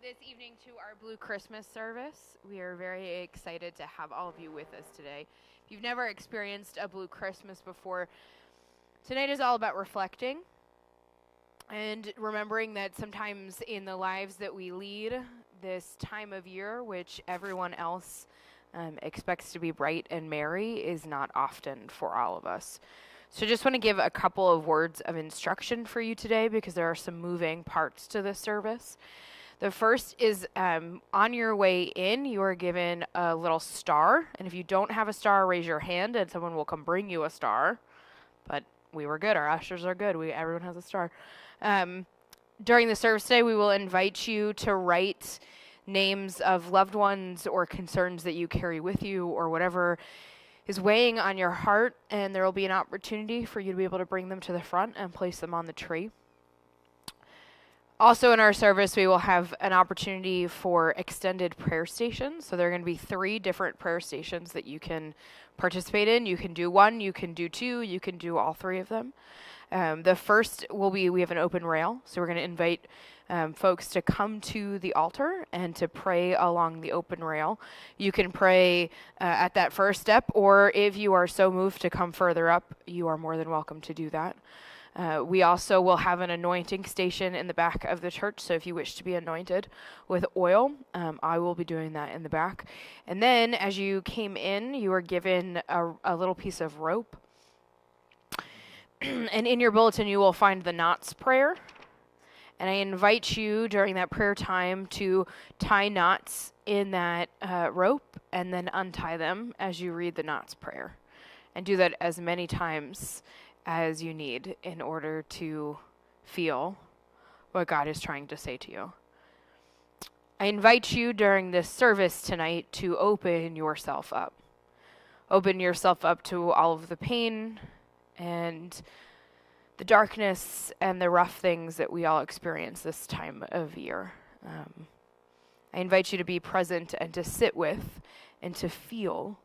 this evening to our Blue Christmas service. We are very excited to have all of you with us today. If you've never experienced a Blue Christmas before, tonight is all about reflecting and remembering that sometimes in the lives that we lead this time of year, which everyone else expects to be bright and merry, is not often for all of us. So just want to give a couple of words of instruction for you today because there are some moving parts to this service. The first is on your way in, you are given a little star. And if you don't have a star, raise your hand and someone will come bring you a star. But we were good. Our ushers are good. Everyone has a star. During the service today, we will invite you to write names of loved ones or concerns that you carry with you or whatever is weighing on your heart. And there will be an opportunity for you to be able to bring them to the front and place them on the tree. Also in our service, we will have an opportunity for extended prayer stations. So there are going to be 3 different prayer stations that you can participate in. You can do 1, you can do 2, you can do all 3 of them. The first will be, we have an open rail. So we're going to invite folks to come to the altar and to pray along the open rail. You can pray at that first step, or if you are so moved to come further up, you are more than welcome to do that. We also will have an anointing station in the back of the church, so if you wish to be anointed with oil, I will be doing that in the back. And then, as you came in, you were given a little piece of rope. And in your bulletin, you will find the knots prayer. And I invite you during that prayer time to tie knots in that rope and then untie them as you read the knots prayer. And do that as many times as you need in order to feel what God is trying to say to you. I invite you during this service tonight to open yourself up. Open yourself up to all of the pain and the darkness and the rough things that we all experience this time of year. I invite you to be present and to sit with and to feel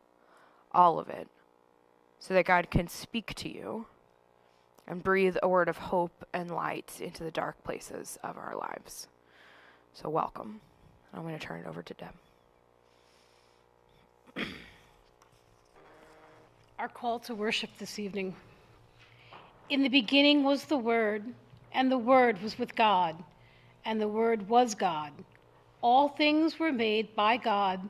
all of it so that God can speak to you and breathe a word of hope and light into the dark places of our lives. So welcome. I'm going to turn it over to Deb. Our call to worship this evening. In the beginning was the Word, and the Word was with God, and the Word was God. All things were made by God,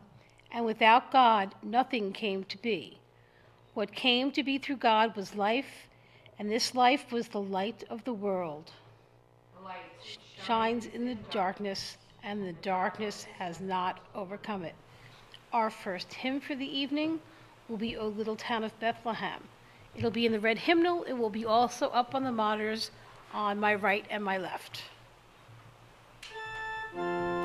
and without God nothing came to be. What came to be through God was life, and this life was the light of the world. The light shines in the darkness, and the darkness has not overcome it. Our first hymn for the evening will be O Little Town of Bethlehem. It'll be in the red hymnal. It will be also up on the monitors on my right and my left. Thank you.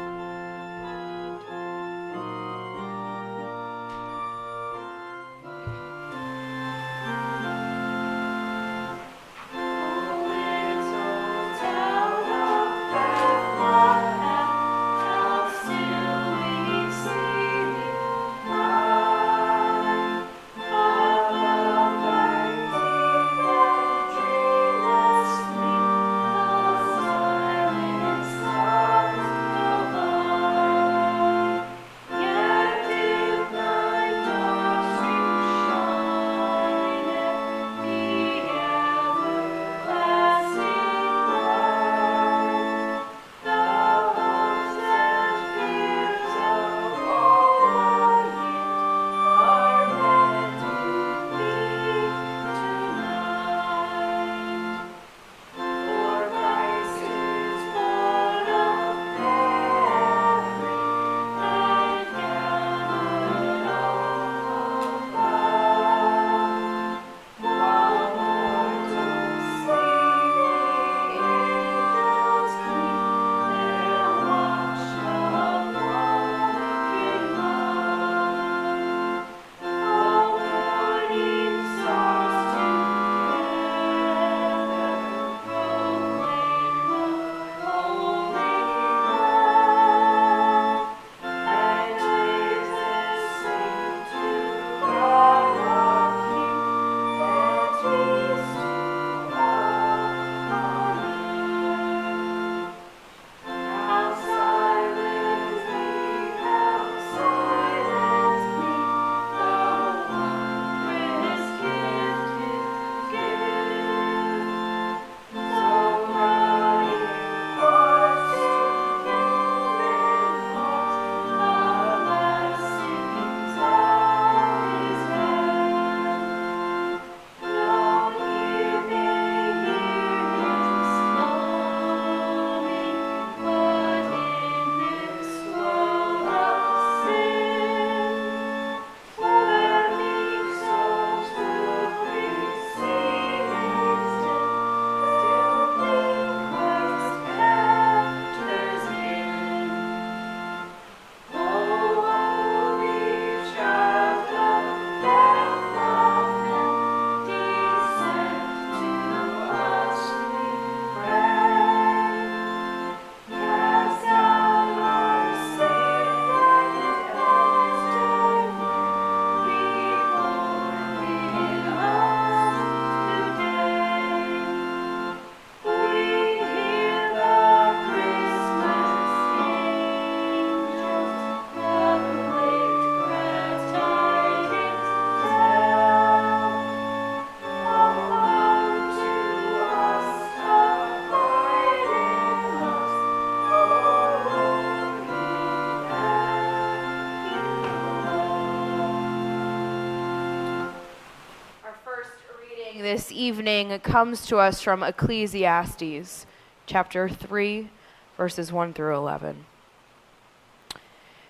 evening comes to us from Ecclesiastes, chapter 3, verses 1 through 11.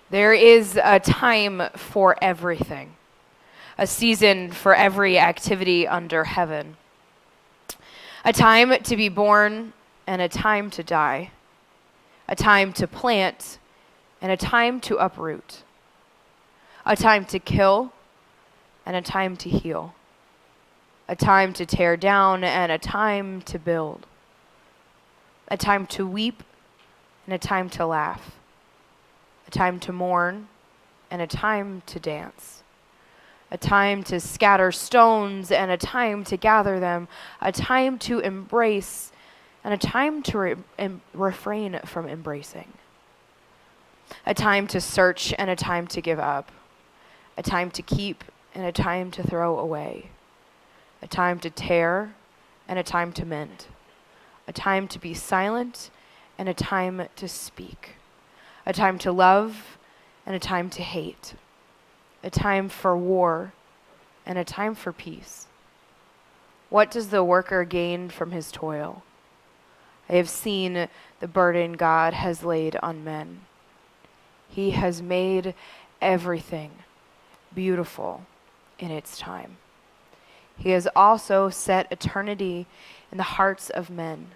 There is a time for everything, a season for every activity under heaven, a time to be born and a time to die, a time to plant and a time to uproot, a time to kill and a time to heal, a time to tear down and a time to build, a time to weep and a time to laugh, a time to mourn and a time to dance, a time to scatter stones and a time to gather them, a time to embrace and a time to refrain from embracing, a time to search and a time to give up, a time to keep and a time to throw away, a time to tear and a time to mend, a time to be silent and a time to speak, a time to love and a time to hate, a time for war and a time for peace. What does the worker gain from his toil? I have seen the burden God has laid on men. He has made everything beautiful in its time. He has also set eternity in the hearts of men,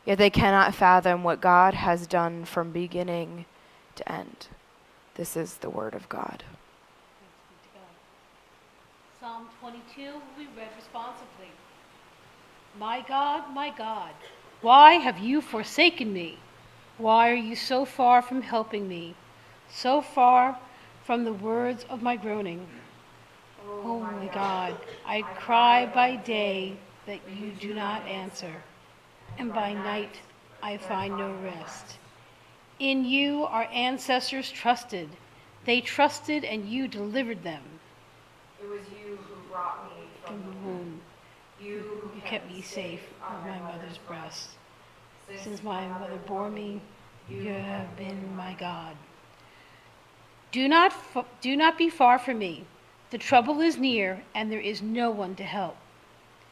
yet they cannot fathom what God has done from beginning to end. This is the word of God. Psalm 22 will be read responsively. My God, why have you forsaken me? Why are you so far from helping me, so far from the words of my groaning? Oh my God, I cry by day that you do not answer, and by night I find no rest. In you our ancestors trusted. They trusted and you delivered them. It was you who brought me From the womb, you kept me safe of my mother's breast. Since my mother bore me, you have been my God. Do not be far from me. The trouble is near, and there is no one to help.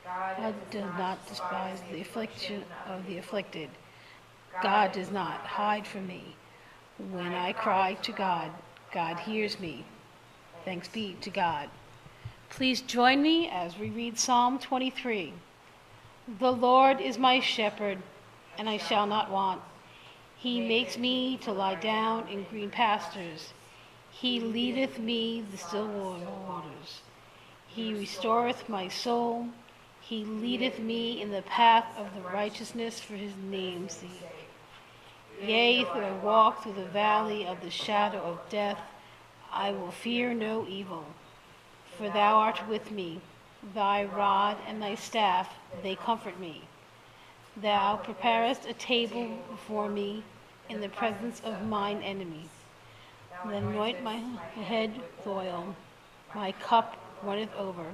God does not despise the affliction of the afflicted. God does not hide from me. When I cry to God, God hears me. Thanks be to God. Please join me as we read Psalm 23. The Lord is my shepherd, and I shall not want. He makes me to lie down in green pastures. He leadeth me the still waters. He restoreth my soul. He leadeth me in the path of the righteousness for his name's sake. Yea, though I walk through the valley of the shadow of death, I will fear no evil. For thou art with me. Thy rod and thy staff, they comfort me. Thou preparest a table before me in the presence of mine enemies. Then anoint my head with oil. My cup runneth over.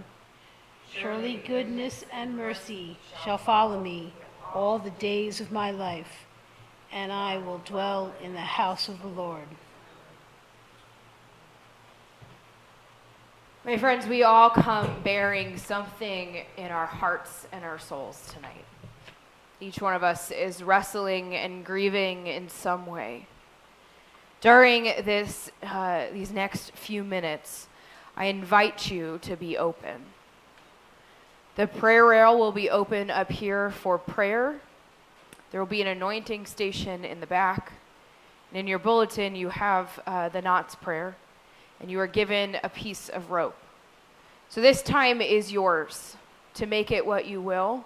Surely goodness and mercy shall follow me all the days of my life, and I will dwell in the house of the Lord. My friends, we all come bearing something in our hearts and our souls tonight. Each one of us is wrestling and grieving in some way. During these next few minutes, I invite you to be open. The prayer rail will be open up here for prayer. There will be an anointing station in the back. And in your bulletin, you have the Knots prayer, and you are given a piece of rope. So this time is yours to make it what you will.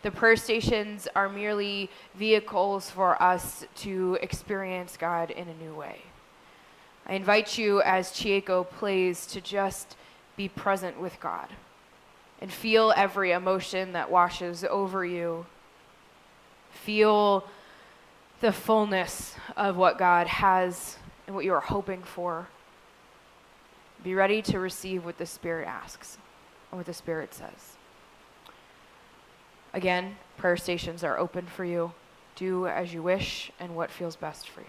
The prayer stations are merely vehicles for us to experience God in a new way. I invite you, as Chieko plays, to just be present with God and feel every emotion that washes over you. Feel the fullness of what God has and what you are hoping for. Be ready to receive what the Spirit asks and what the Spirit says. Again, prayer stations are open for you. Do as you wish and what feels best for you.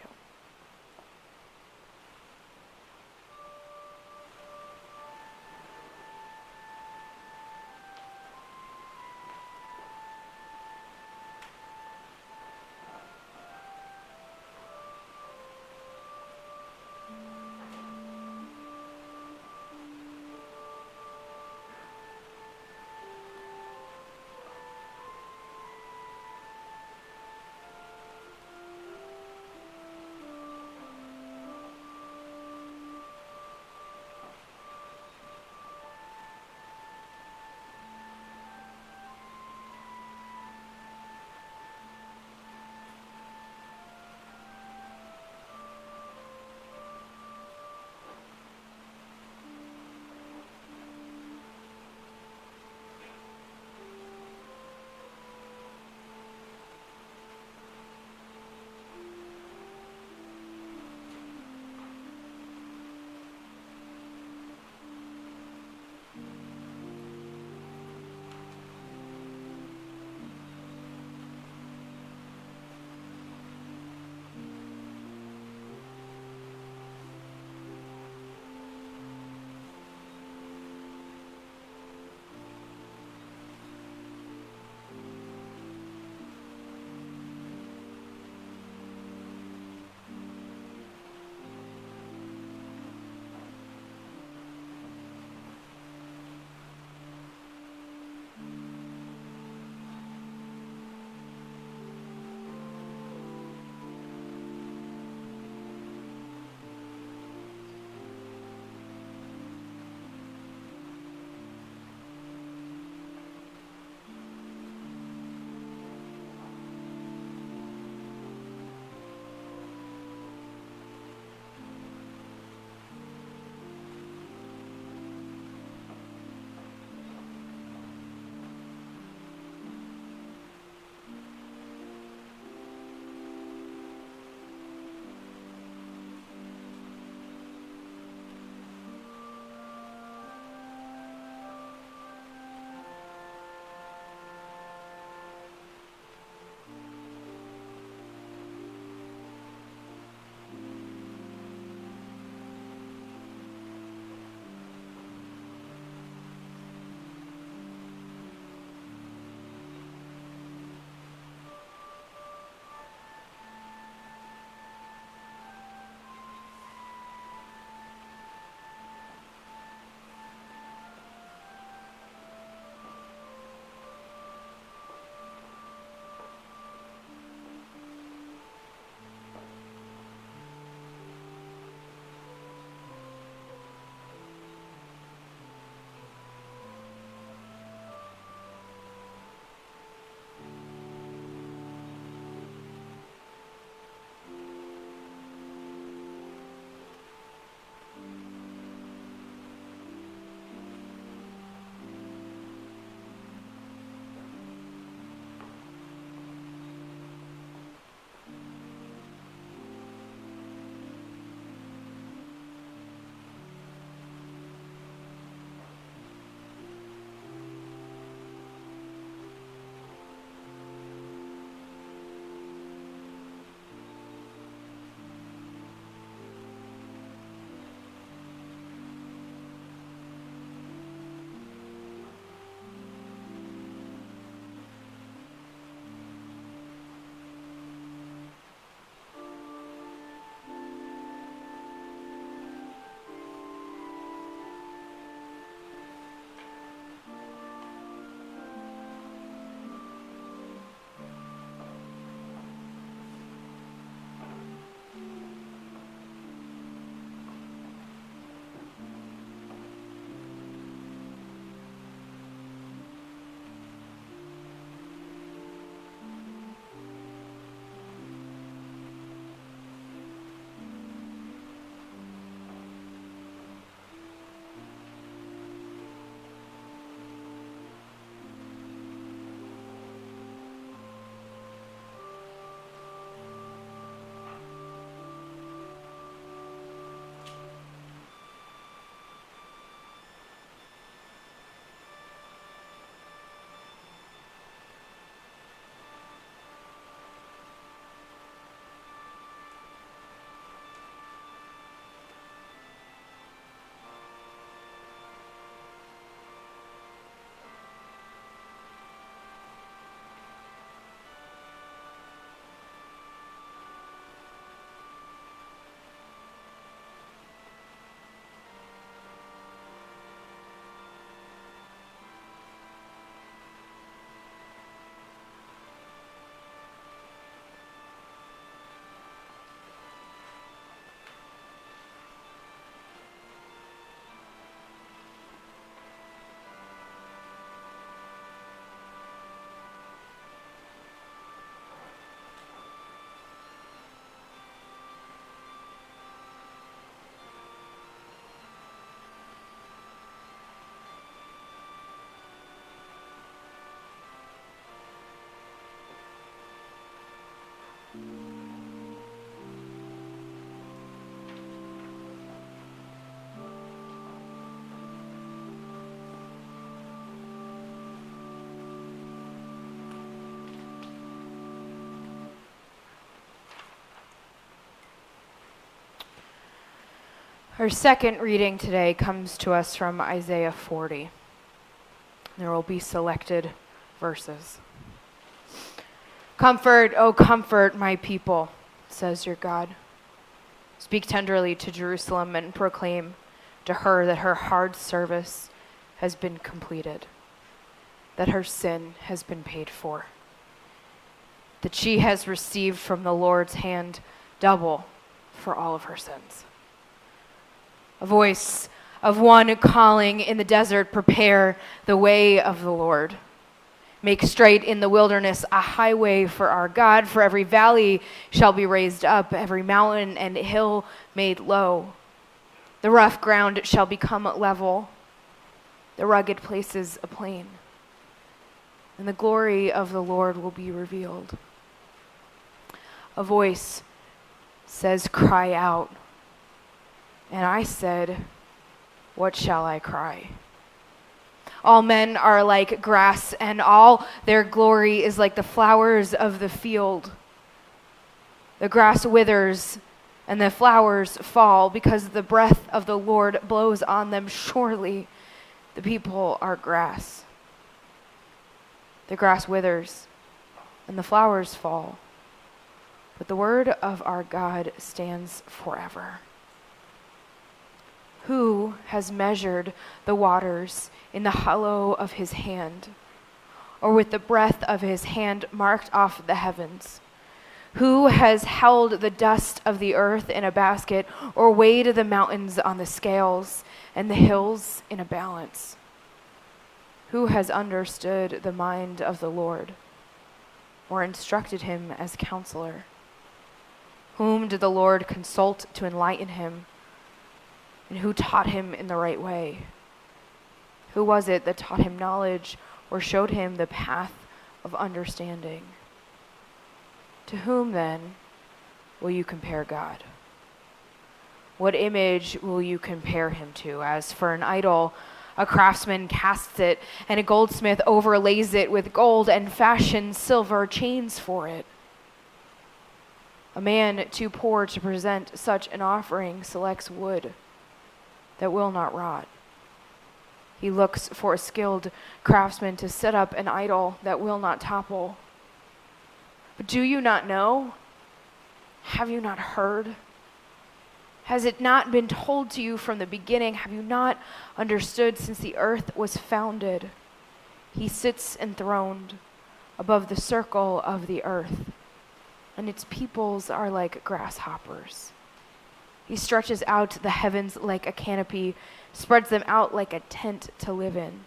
Our second reading today comes to us from Isaiah 40. There will be selected verses. Comfort, O comfort my people, says your God. Speak tenderly to Jerusalem and proclaim to her that her hard service has been completed, that her sin has been paid for, that she has received from the Lord's hand double for all of her sins. A voice of one calling in the desert, prepare the way of the Lord. Make straight in the wilderness a highway for our God, for every valley shall be raised up, every mountain and hill made low. The rough ground shall become level, the rugged places a plain, and the glory of the Lord will be revealed. A voice says, cry out. And I said, what shall I cry? All men are like grass, and all their glory is like the flowers of the field. The grass withers, and the flowers fall, because the breath of the Lord blows on them. Surely the people are grass. The grass withers, and the flowers fall, but the word of our God stands forever. Who has measured the waters in the hollow of his hand, or with the breath of his hand marked off the heavens? Who has held the dust of the earth in a basket, or weighed the mountains on the scales and the hills in a balance? Who has understood the mind of the Lord, or instructed him as counselor? Whom did the Lord consult to enlighten him? And who taught him in the right way? Who was it that taught him knowledge, or showed him the path of understanding? To whom then will you compare God? What image will you compare him to? As for an idol, a craftsman casts it, and a goldsmith overlays it with gold and fashions silver chains for it. A man too poor to present such an offering selects wood that will not rot. He looks for a skilled craftsman to set up an idol that will not topple. But do you not know? Have you not heard? Has it not been told to you from the beginning? Have you not understood since the earth was founded? He sits enthroned above the circle of the earth, and its peoples are like grasshoppers. He stretches out the heavens like a canopy, spreads them out like a tent to live in.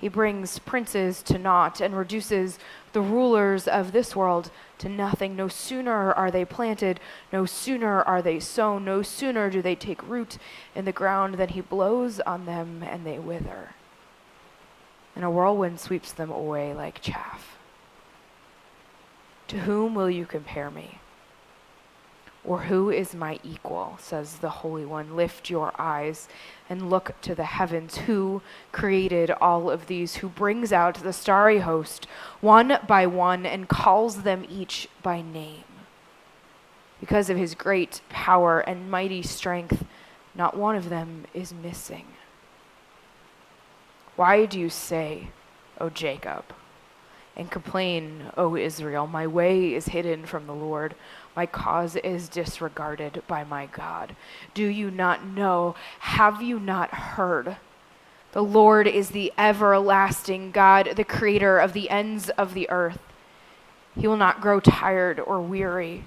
He brings princes to naught and reduces the rulers of this world to nothing. No sooner are they planted, no sooner are they sown, no sooner do they take root in the ground than he blows on them and they wither. And a whirlwind sweeps them away like chaff. To whom will you compare me? Or who is my equal, says the Holy One. Lift your eyes and look to the heavens. Who created all of these? Who brings out the starry host one by one and calls them each by name? Because of his great power and mighty strength, not one of them is missing. Why do you say, O Jacob, and complain, O Israel, my way is hidden from the Lord, my cause is disregarded by my God? Do you not know? Have you not heard? The Lord is the everlasting God, the creator of the ends of the earth. He will not grow tired or weary,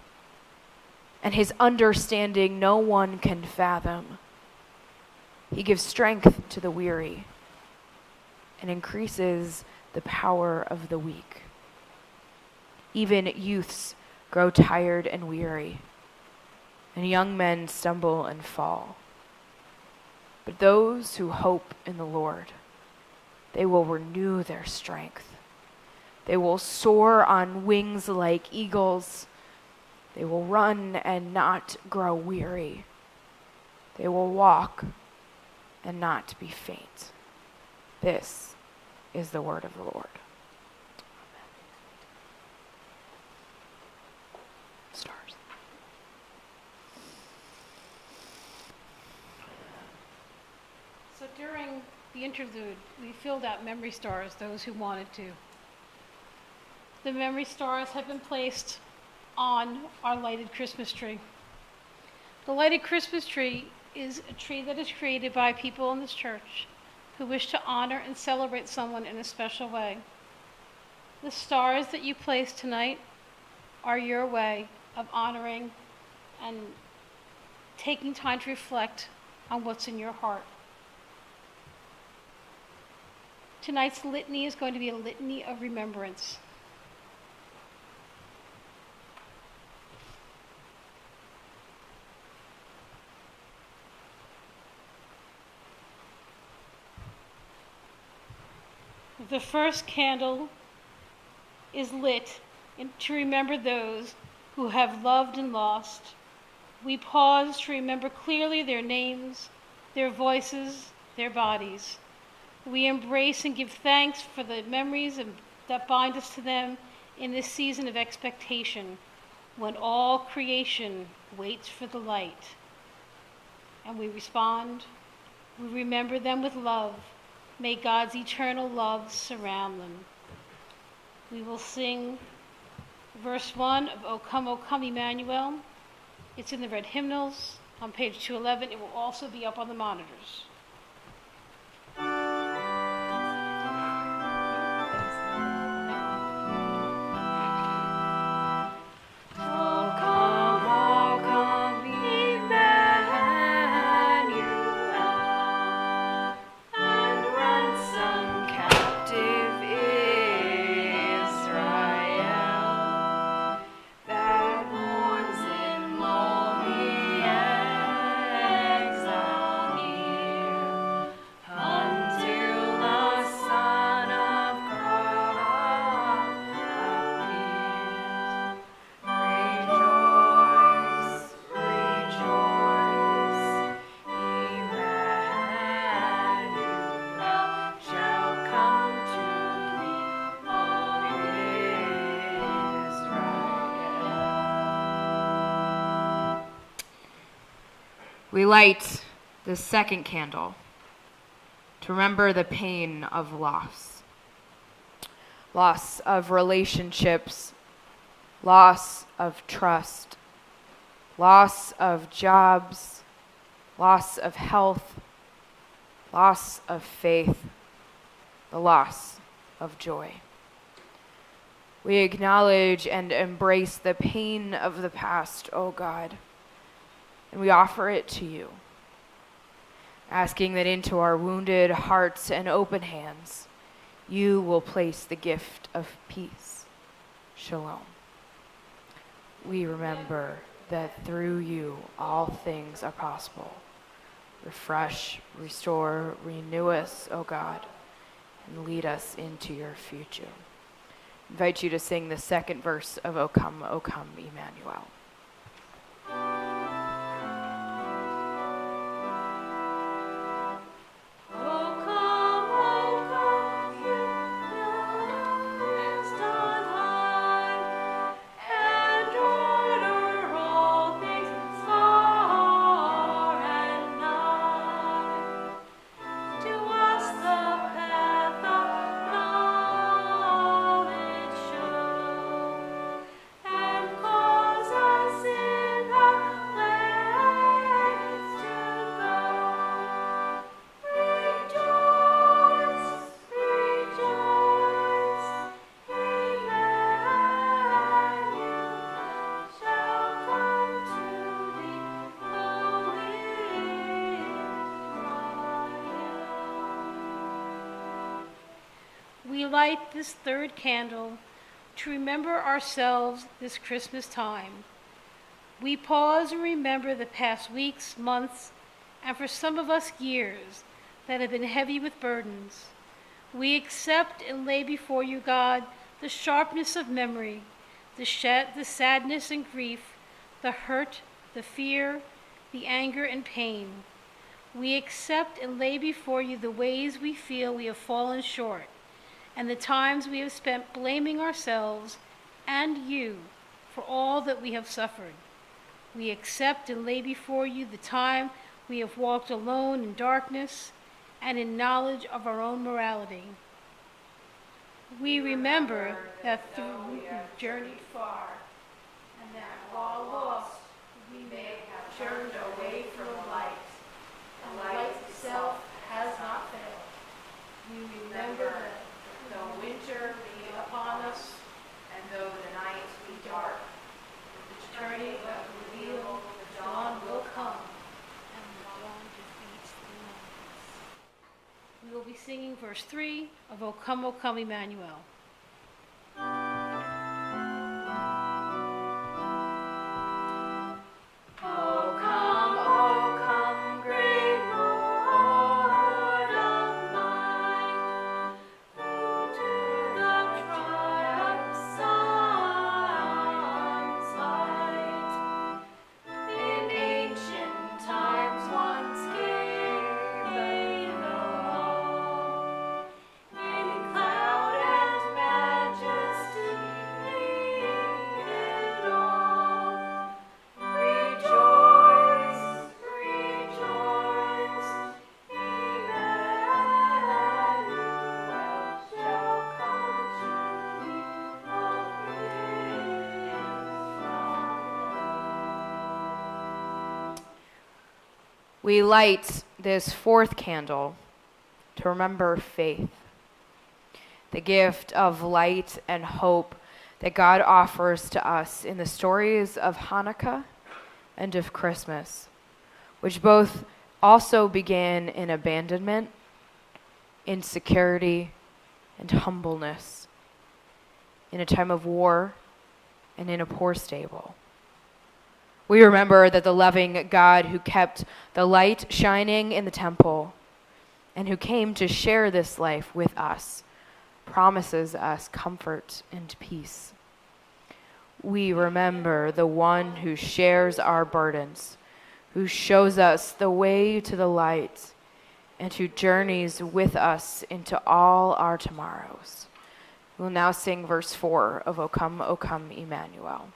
and his understanding no one can fathom. He gives strength to the weary and increases the power of the weak. Even youths grow tired and weary, and young men stumble and fall. But those who hope in the Lord, they will renew their strength. They will soar on wings like eagles. They will run and not grow weary. They will walk and not be faint. This is the word of the Lord. Stars. during the interlude, we filled out memory stars, those who wanted to. The memory stars have been placed on our lighted Christmas tree. The lighted Christmas tree is a tree that is created by people in this church who wish to honor and celebrate someone in a special way. The stars that you place tonight are your way of honoring and taking time to reflect on what's in your heart. Tonight's litany is going to be a litany of remembrance. The first candle is lit to remember those who have loved and lost. We pause to remember clearly their names, their voices, their bodies. We embrace and give thanks for the memories that bind us to them in this season of expectation, when all creation waits for the light. And we respond, we remember them with love. May God's eternal love surround them. We will sing verse 1 of O Come, Emmanuel. It's in the red hymnals on page 211. It will also be up on the monitors. We light the second candle to remember the pain of loss of relationships, loss of trust, loss of jobs, loss of health, loss of faith, the loss of joy. We acknowledge and embrace the pain of the past, O God, and we offer it to you, asking that into our wounded hearts and open hands, you will place the gift of peace. Shalom. We remember that through you all things are possible. Refresh, restore, renew us, O God, and lead us into your future. I invite you to sing the second verse of O Come, Emmanuel. We light this third candle to remember ourselves this Christmas time. We pause and remember the past weeks, months, and for some of us years that have been heavy with burdens. We accept and lay before you, God, the sharpness of memory, the sadness and grief, the hurt, the fear, the anger and pain. We accept and lay before you the ways we feel we have fallen short, and the times we have spent blaming ourselves and you for all that we have suffered. We accept and lay before you the time we have walked alone in darkness, and in knowledge of our own morality. We remember that though we have journeyed far, and that while lost, we may have turned away from light, and light itself has not failed. We remember that though winter be upon us, and though the night be dark, the journey that reveal the dawn will come, and the dawn defeats the night. We will be singing verse 3 of O Come, Emmanuel. We light this fourth candle to remember faith, the gift of light and hope that God offers to us in the stories of Hanukkah and of Christmas, which both also begin in abandonment, insecurity, and humbleness, in a time of war and in a poor stable. We remember that the loving God who kept the light shining in the temple and who came to share this life with us promises us comfort and peace. We remember the one who shares our burdens, who shows us the way to the light, and who journeys with us into all our tomorrows. We'll now sing verse 4 of O Come, Emmanuel.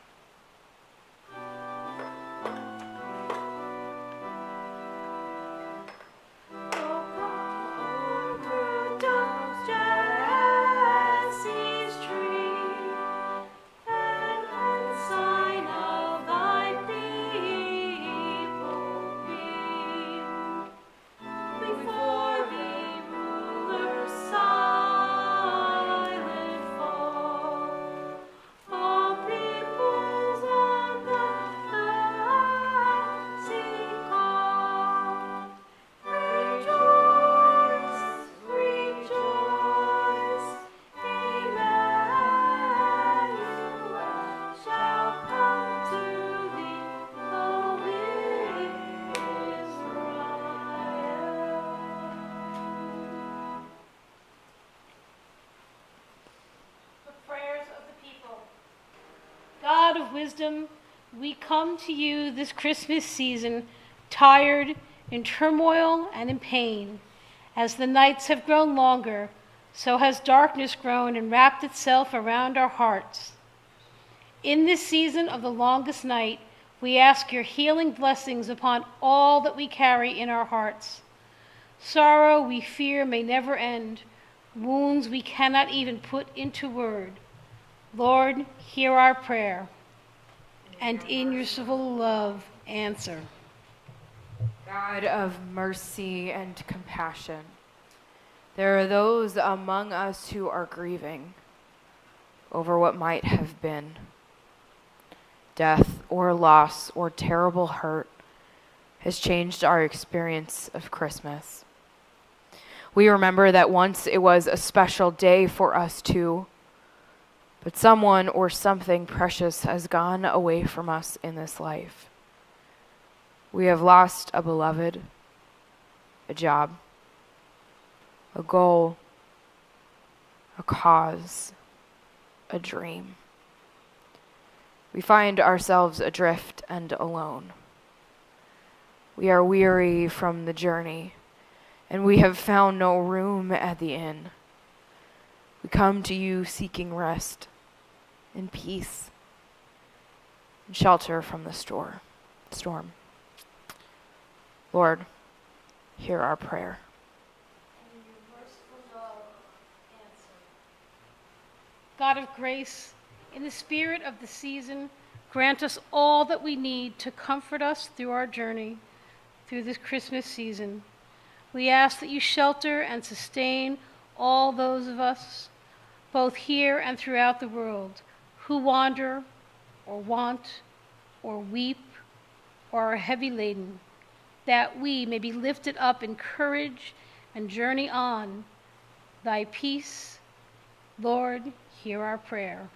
God of wisdom, we come to you this Christmas season, tired, in turmoil, and in pain. As the nights have grown longer, so has darkness grown and wrapped itself around our hearts. In this season of the longest night, we ask your healing blessings upon all that we carry in our hearts. Sorrow we fear may never end, wounds we cannot even put into word. Lord, hear our prayer, and in your civil love, answer. God of mercy and compassion, there are those among us who are grieving over what might have been. Death or loss or terrible hurt has changed our experience of Christmas. We remember that once it was a special day for us too, but someone or something precious has gone away from us in this life. We have lost a beloved, a job, a goal, a cause, a dream. We find ourselves adrift and alone. We are weary from the journey, and we have found no room at the inn. We come to you seeking rest and peace and shelter from the storm. Lord, hear our prayer. God of grace, in the spirit of the season, grant us all that we need to comfort us through our journey through this Christmas season. We ask that you shelter and sustain all those of us, both here and throughout the world, who wander or want or weep or are heavy laden, that we may be lifted up in courage and journey on. Thy peace, Lord, hear our prayer.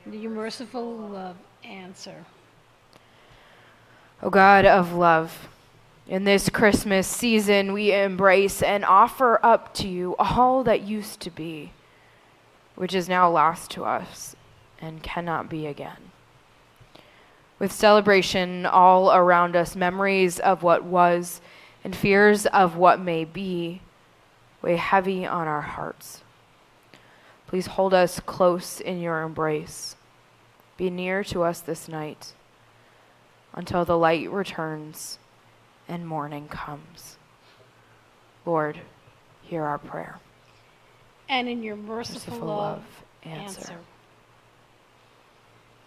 May your merciful love answer. O God of love, in this Christmas season we embrace and offer up to you all that used to be, which is now lost to us and cannot be again. With celebration all around us, memories of what was and fears of what may be weigh heavy on our hearts. Please hold us close in your embrace. Be near to us this night until the light returns and morning comes. Lord, hear our prayer. And in your merciful love, answer.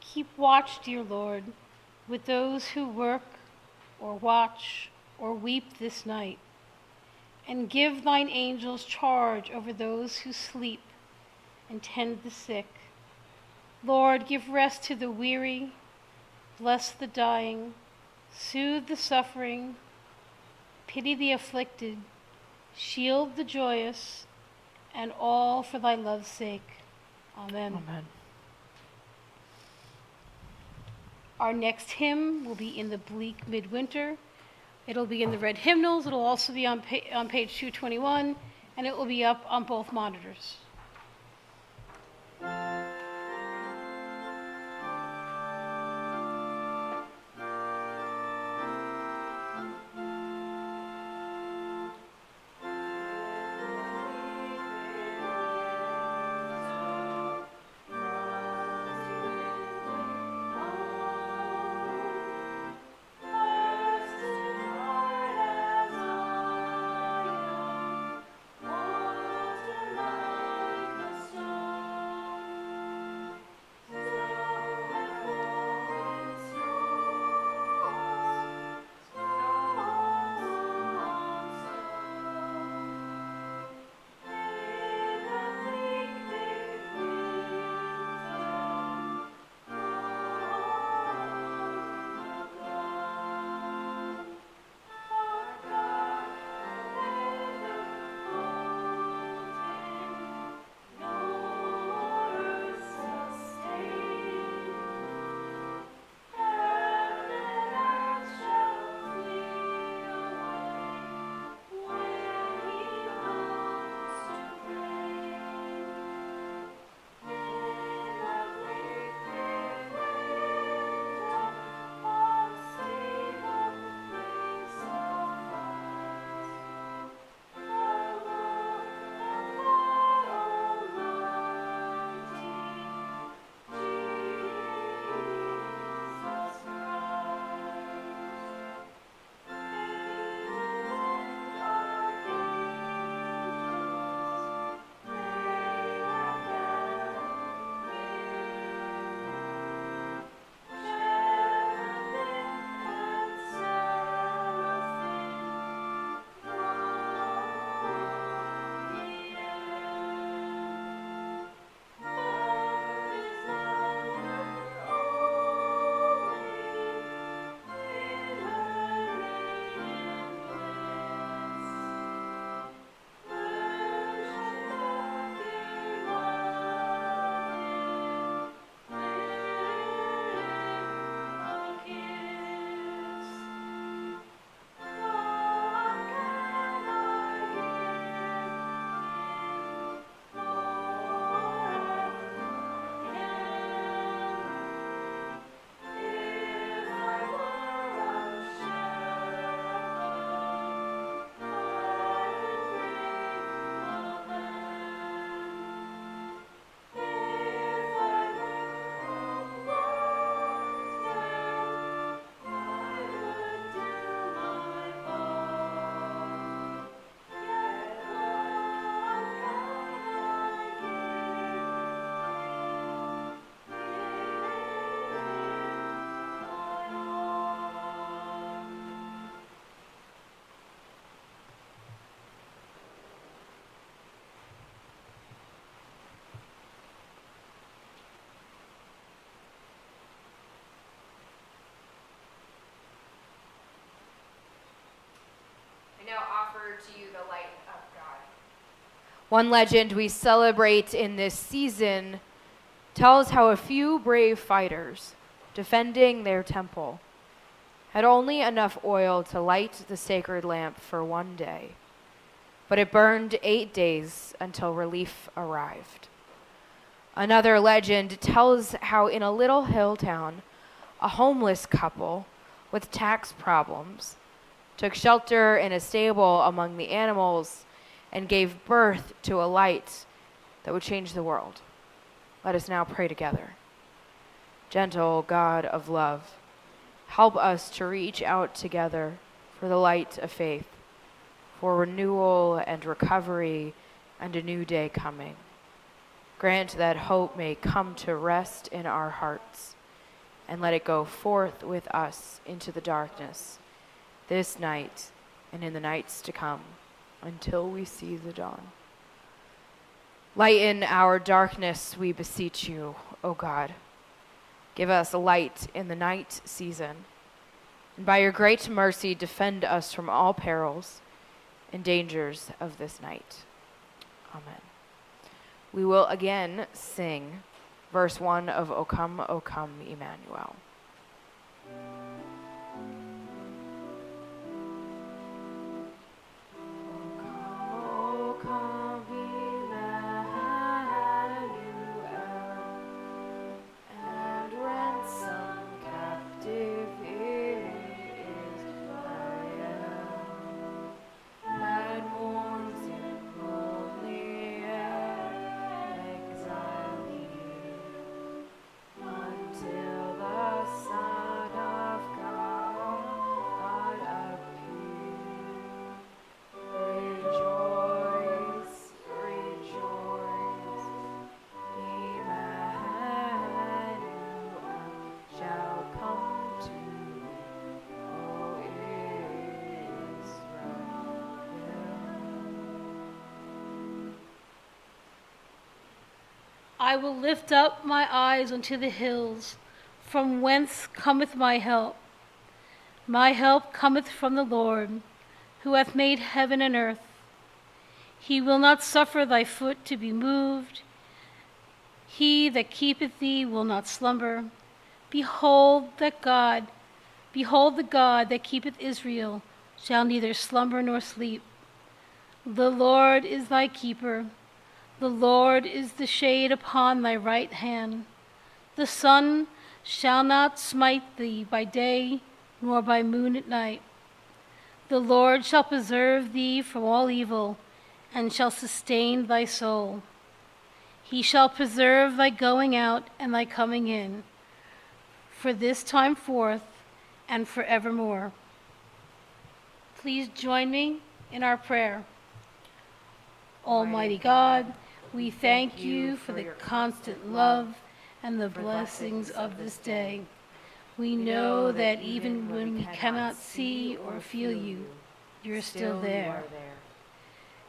Keep watch, dear Lord, with those who work or watch or weep this night, and give thine angels charge over those who sleep and tend the sick. Lord, give rest to the weary, bless the dying, soothe the suffering, pity the afflicted, shield the joyous, and all for thy love's sake. Amen. Amen. Our next hymn will be in the Bleak Midwinter. It'll be in the red hymnals. It'll also be on page 221, and it will be up on both monitors. to you the light of God. One legend we celebrate in this season tells how a few brave fighters defending their temple had only enough oil to light the sacred lamp for one day, but it burned 8 days until relief arrived. Another legend tells how in a little hill town, a homeless couple with tax problems took shelter in a stable among the animals and gave birth to a light that would change the world. Let us now pray together. Gentle God of love, help us to reach out together for the light of faith, for renewal and recovery and a new day coming. Grant that hope may come to rest in our hearts, and let it go forth with us into the darkness this night and in the nights to come until we see the dawn. Lighten our darkness, we beseech you, O God. Give us light in the night season, and by your great mercy defend us from all perils and dangers of this night. Amen. We will again sing verse 1 of O Come, Emmanuel. O come, Emmanuel, and ransom captive Israel, that mourns in lonely exile here, until the Son of God appear. Rejoice, rejoice, Emmanuel shall come to thee, O Israel. I will lift up my eyes unto the hills, from whence cometh my help. My help cometh from the Lord, who hath made heaven and earth. He will not suffer thy foot to be moved. He that keepeth thee will not slumber. Behold the God that keepeth Israel shall neither slumber nor sleep. The Lord is thy keeper. The Lord is the shade upon thy right hand. The sun shall not smite thee by day, nor by moon at night. The Lord shall preserve thee from all evil, and shall sustain thy soul. He shall preserve thy going out and thy coming in, for this time forth and forevermore. Please join me in our prayer. Almighty God, we thank you for the constant love and the blessings of this day. We know that even when we cannot see or feel you, you're still there.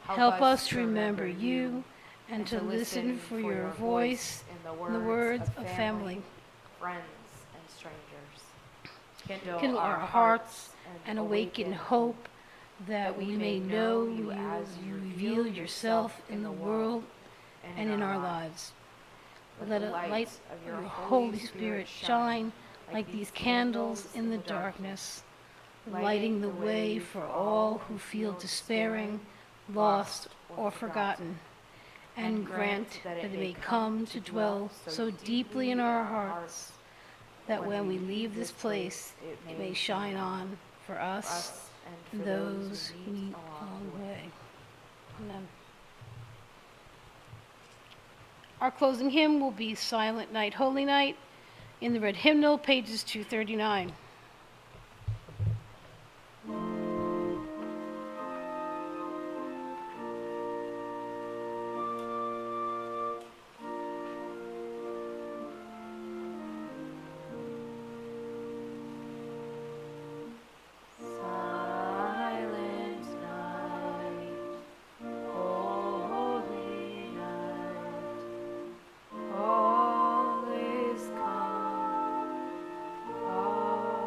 Help us to remember you and to listen for your voice in the words of family, friends, and strangers. Kindle our hearts and awaken hope that we may know you as you reveal yourself in the world and in our lives. Let a light of your Holy Spirit shine like these candles in the darkness, lighting the way for all who feel despairing, lost, or forgotten, and grant that it may come to dwell so deeply in our hearts that when we leave this place, it may shine on for us and those who meet along the way. Amen. Our closing hymn will be Silent Night, Holy Night, in the red hymnal, pages 239. All is calm, all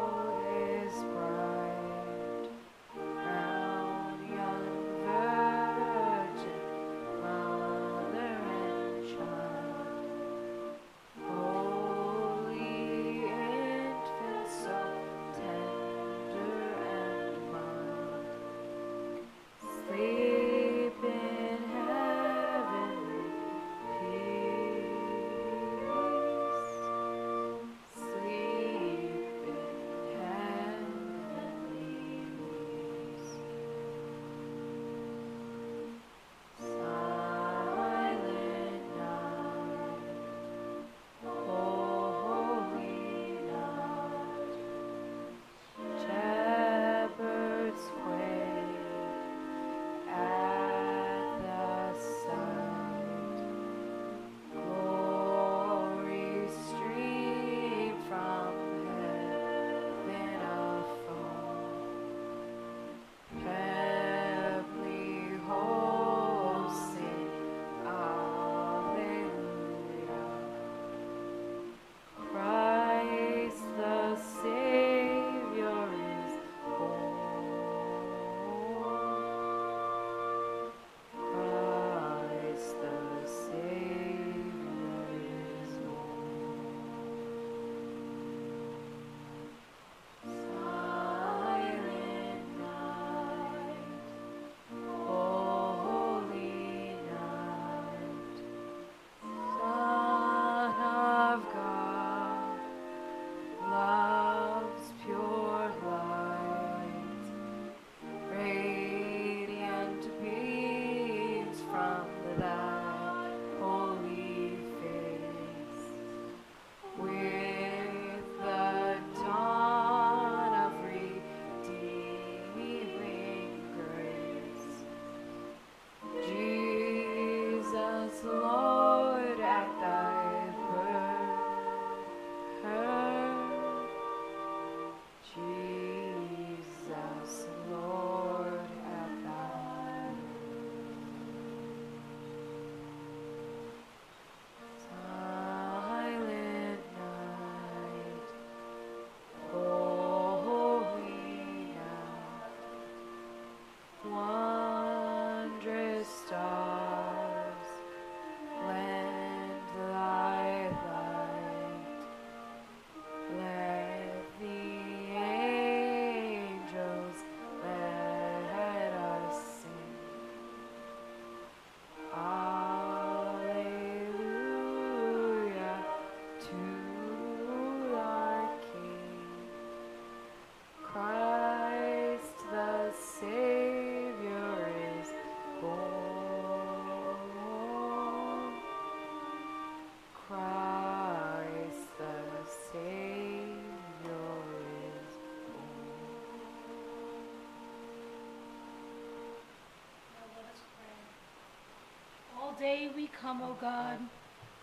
day we come, O God.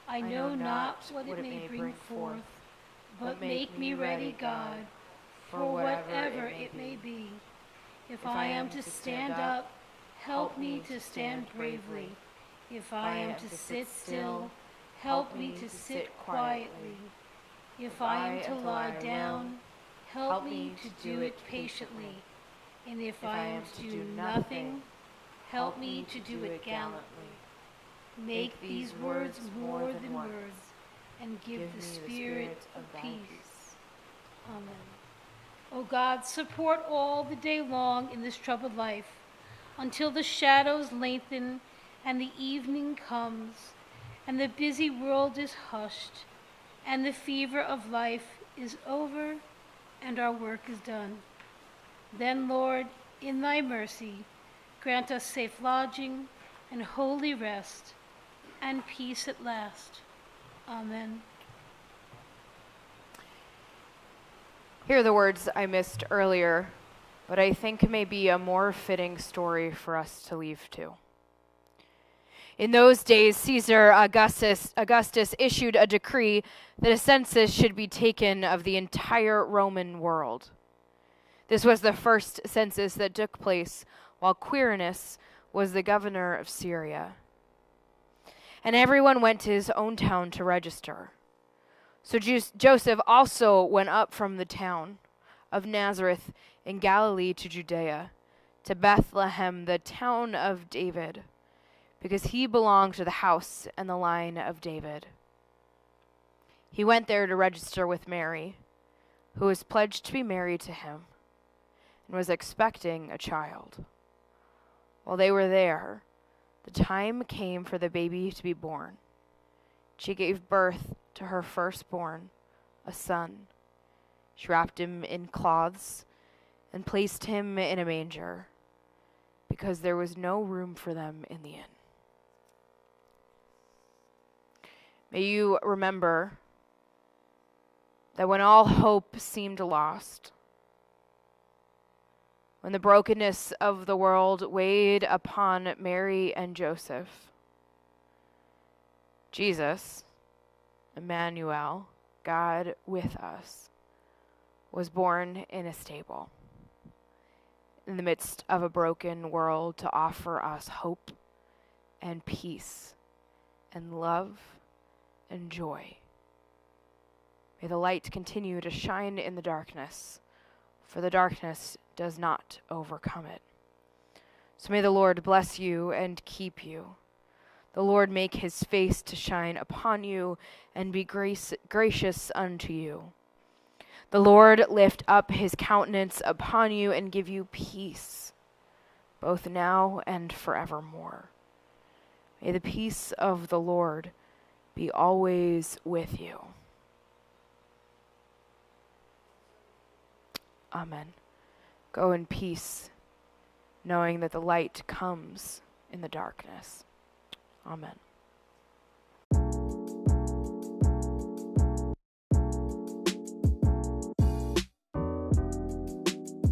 I know not what it may bring forth, but make me ready, God, for whatever it may be. If I am to stand up, help me to stand bravely. If I am to sit still, help me to sit quietly. If I am to lie down, help me to do it patiently. And if I am to do nothing, help me to do it gallantly. Make these words more than words, and give the spirit of peace. Amen. O God, support all the day long in this troubled life, until the shadows lengthen and the evening comes, and the busy world is hushed, and the fever of life is over, and our work is done. Then, Lord, in thy mercy, grant us safe lodging and holy rest, and peace at last. Amen. Here are the words I missed earlier, but I think may be a more fitting story for us to leave to. In those days, Caesar Augustus issued a decree that a census should be taken of the entire Roman world. This was the first census that took place while Quirinius was the governor of Syria. And everyone went to his own town to register. So Joseph also went up from the town of Nazareth in Galilee to Judea, to Bethlehem, the town of David, because he belonged to the house and the line of David. He went there to register with Mary, who was pledged to be married to him, and was expecting a child. While they were there, the time came for the baby to be born. She gave birth to her firstborn, a son. She wrapped him in cloths and placed him in a manger, because there was no room for them in the inn. May you remember that when all hope seemed lost, when the brokenness of the world weighed upon Mary and Joseph, Jesus, Emmanuel, God with us, was born in a stable in the midst of a broken world to offer us hope and peace and love and joy. May the light continue to shine in the darkness, for the darkness does not overcome it. So may the Lord bless you and keep you. The Lord make his face to shine upon you and be gracious unto you. The Lord lift up his countenance upon you and give you peace, both now and forevermore. May the peace of the Lord be always with you. Amen. Go in peace, knowing that the light comes in the darkness. Amen.